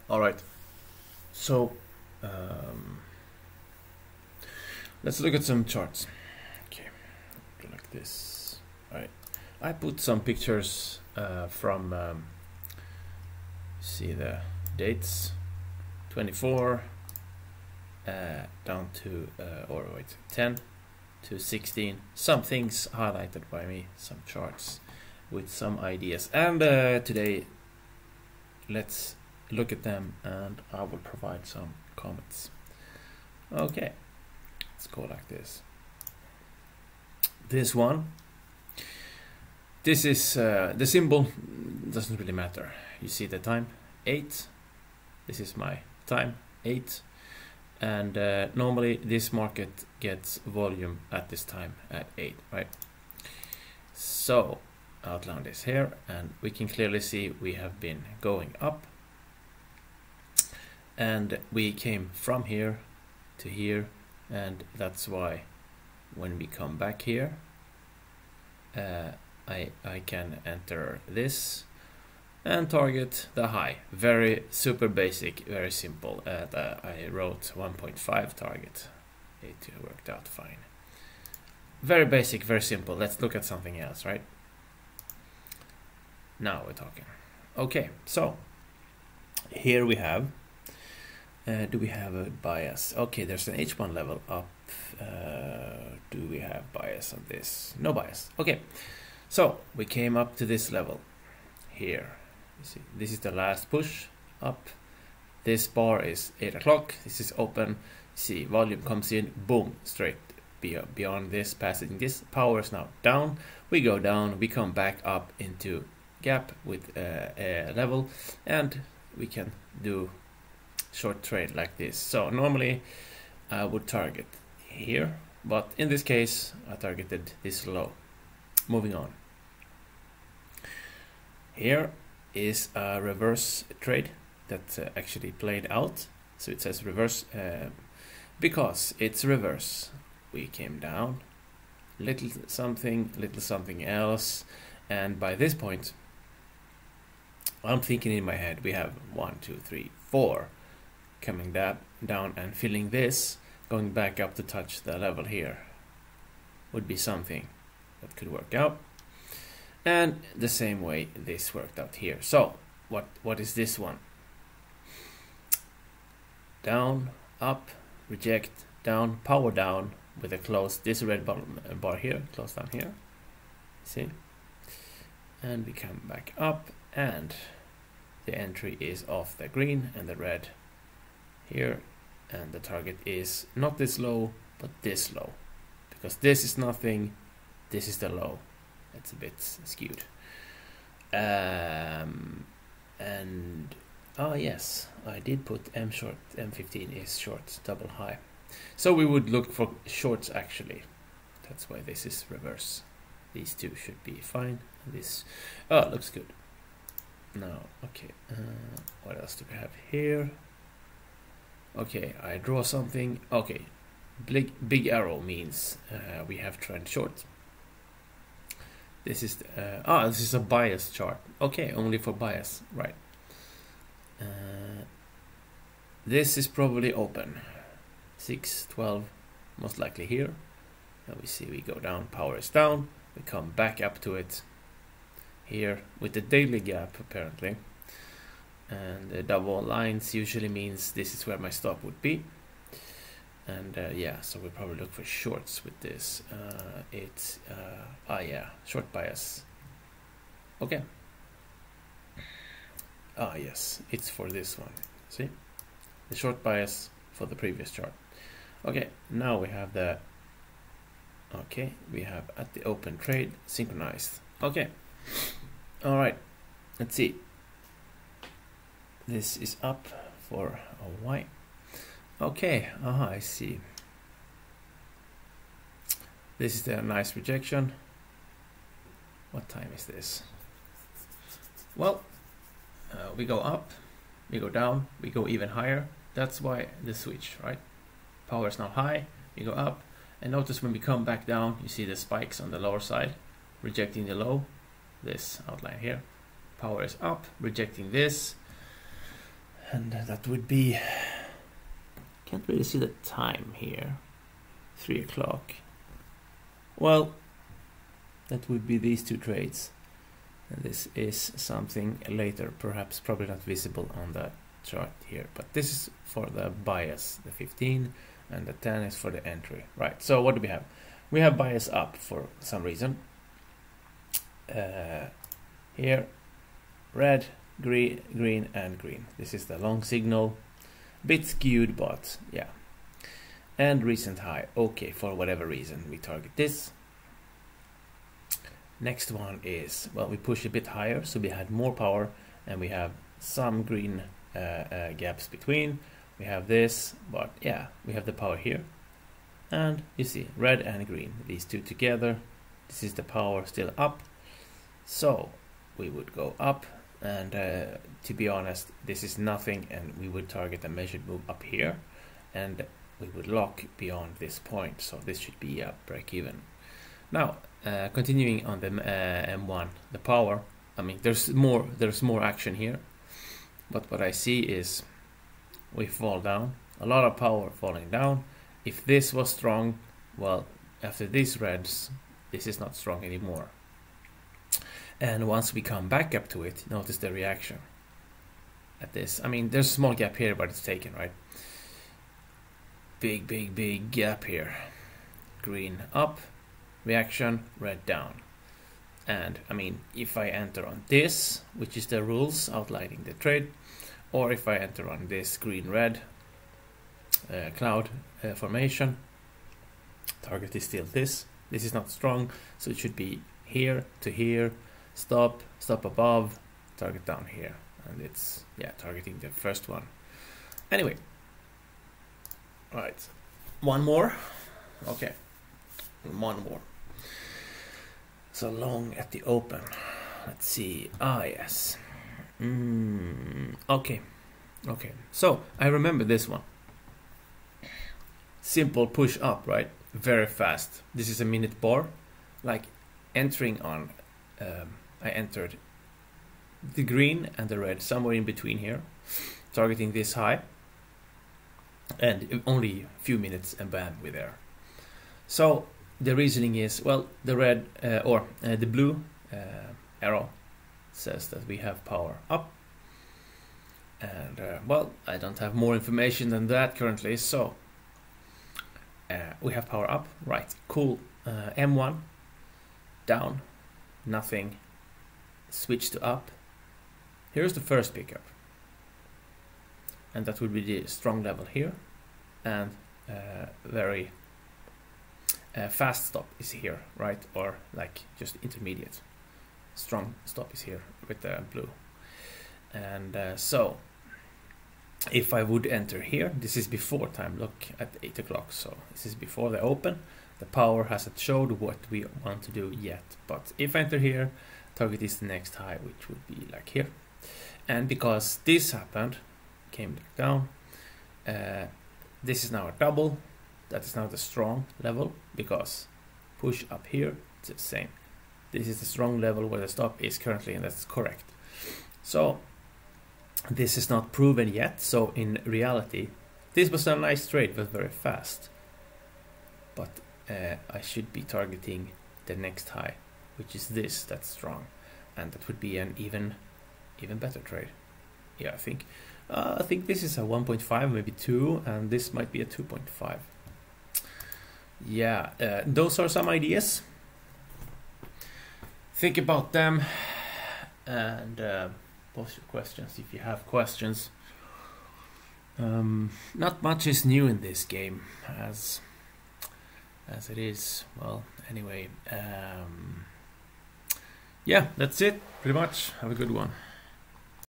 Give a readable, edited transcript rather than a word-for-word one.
All right. So um, let's look at some charts. Okay, go like this. All right. I put some pictures from see the dates 24 down to or wait 10 to 16. Some things highlighted by me, some charts with some ideas, and today let's look at them and I will provide some comments. Okay, let's go like this. This one, this is the symbol doesn't really matter. You see the time 8. This is my time 8, and normally this market gets volume at this time at 8, right? So outline this here, and we can clearly see we have been going up, and we came from here to here, and that's why when we come back here I can enter this and target the high. Very super basic, very simple. I wrote 1.5 target. It worked out fine. Very basic, very simple. Let's look at something else, right? Now we're talking. Okay, so here we have do we have a bias? Okay, there's an H1 level up. Do we have bias on this? No bias. Okay, so we came up to this level here. You see, this is the last push up. This bar is 8 o'clock. This is open. See, volume comes in, boom, straight beyond this, passing this. Power is now down. We go down, we come back up into gap with a level, and we can do short trade like this. So normally I would target here, but in this case I targeted this low. Moving on. Here is a reverse trade that actually played out. So it says reverse because it's reverse. We came down, little something else, and by this point I'm thinking in my head we have 1, 2, 3, 4 coming down and filling this, going back up to touch the level here would be something that could work out. And the same way this worked out here. So what is this one? Down, up, reject, down, power down with a close, this red bar here, close down here, see? And we come back up, and the entry is off the green and the red here, and the target is not this low, but this low, because this is nothing, this is the low. It's a bit skewed. And oh yes, I did put M short, M15 is short, double high. So we would look for shorts actually. That's why this is reverse. These two should be fine. This, oh, it looks good. Now, okay, what else do we have here? Okay, I draw something. Okay, big arrow means we have trend short. This is this is a bias chart. Okay, only for bias, right? This is probably open. 6, 12, most likely here. And we see we go down, power is down. We come back up to it here with the daily gap apparently. And the double lines usually means this is where my stop would be. And yeah, so we'll probably look for shorts with this. It's yeah, short bias. Okay. Yes, it's for this one. See, the short bias for the previous chart. Okay, now we have the. Okay, we have at the open trade synchronized. Okay, all right. Let's see. This is up for a Y. Okay, I see. This is the nice rejection. What time is this? Well, we go up, we go down, we go even higher. That's why the switch, right? Power is now high, we go up, and notice when we come back down, you see the spikes on the lower side, rejecting the low, this outline here. Power is up, rejecting this. And that would be, can't really see the time here, 3 o'clock. Well, that would be these two trades. And this is something later, perhaps probably not visible on the chart here, but this is for the bias, the 15, and the 10 is for the entry. Right, so what do we have? We have bias up for some reason. Here, red, green, and green. This is the long signal. Bit skewed, but yeah. And recent high. Okay, for whatever reason, we target this. Next one is, well, we push a bit higher, so we had more power, and we have some green gaps between. We have this, but yeah, we have the power here. And you see, red and green, these two together. This is the power still up. So we would go up, and to be honest, this is nothing, and we would target a measured move up here, and we would lock beyond this point. So this should be a break even. Now, continuing on the M1, the power. I mean, there's more action here, but what I see is we fall down. A lot of power falling down. If this was strong, well, after these reds, this is not strong anymore. And once we come back up to it, notice the reaction at this. I mean, there's a small gap here, but it's taken, right? Big gap here. Green up, reaction, red down. And I mean, if I enter on this, which is the rules outlining the trade, or if I enter on this green-red cloud formation, target is still this. This is not strong, so it should be here to here, stop above, target down here, and it's, yeah, targeting the first one. Anyway, right, one more. Okay, one more. So long at the open. Let's see. Ah, yes. Okay. So I remember this one. Simple push up, right? Very fast. This is a minute bar. Like entering on, I entered the green and the red somewhere in between here, targeting this high, and only a few minutes and bam, we're there. So the reasoning is, well, the red the blue arrow says that we have power up, and well, I don't have more information than that currently, so we have power up, right? Cool. M1 down, nothing. Switch to up. Here's the first pickup, and that would be the strong level here, and very fast stop is here, right? Or like just intermediate. Strong stop is here with the blue. And so if I would enter here, this is before time, look at 8 o'clock, so this is before the open. The power hasn't showed what we want to do yet, but if I enter here, target is the next high, which would be like here. And because this happened, came back down, this is now a double. That is now the strong level, because push up here, it's the same. This is the strong level where the stop is currently, and that's correct. So this is not proven yet, so in reality this was a nice trade, but very fast. But I should be targeting the next high, which is this, that's strong, and that would be an even better trade. Yeah, I think this is a 1.5, maybe 2, and this might be a 2.5. Yeah, those are some ideas. Think about them, and post your questions if you have questions. Not much is new in this game, as it is. Well, anyway, yeah, that's it pretty much. Have a good one.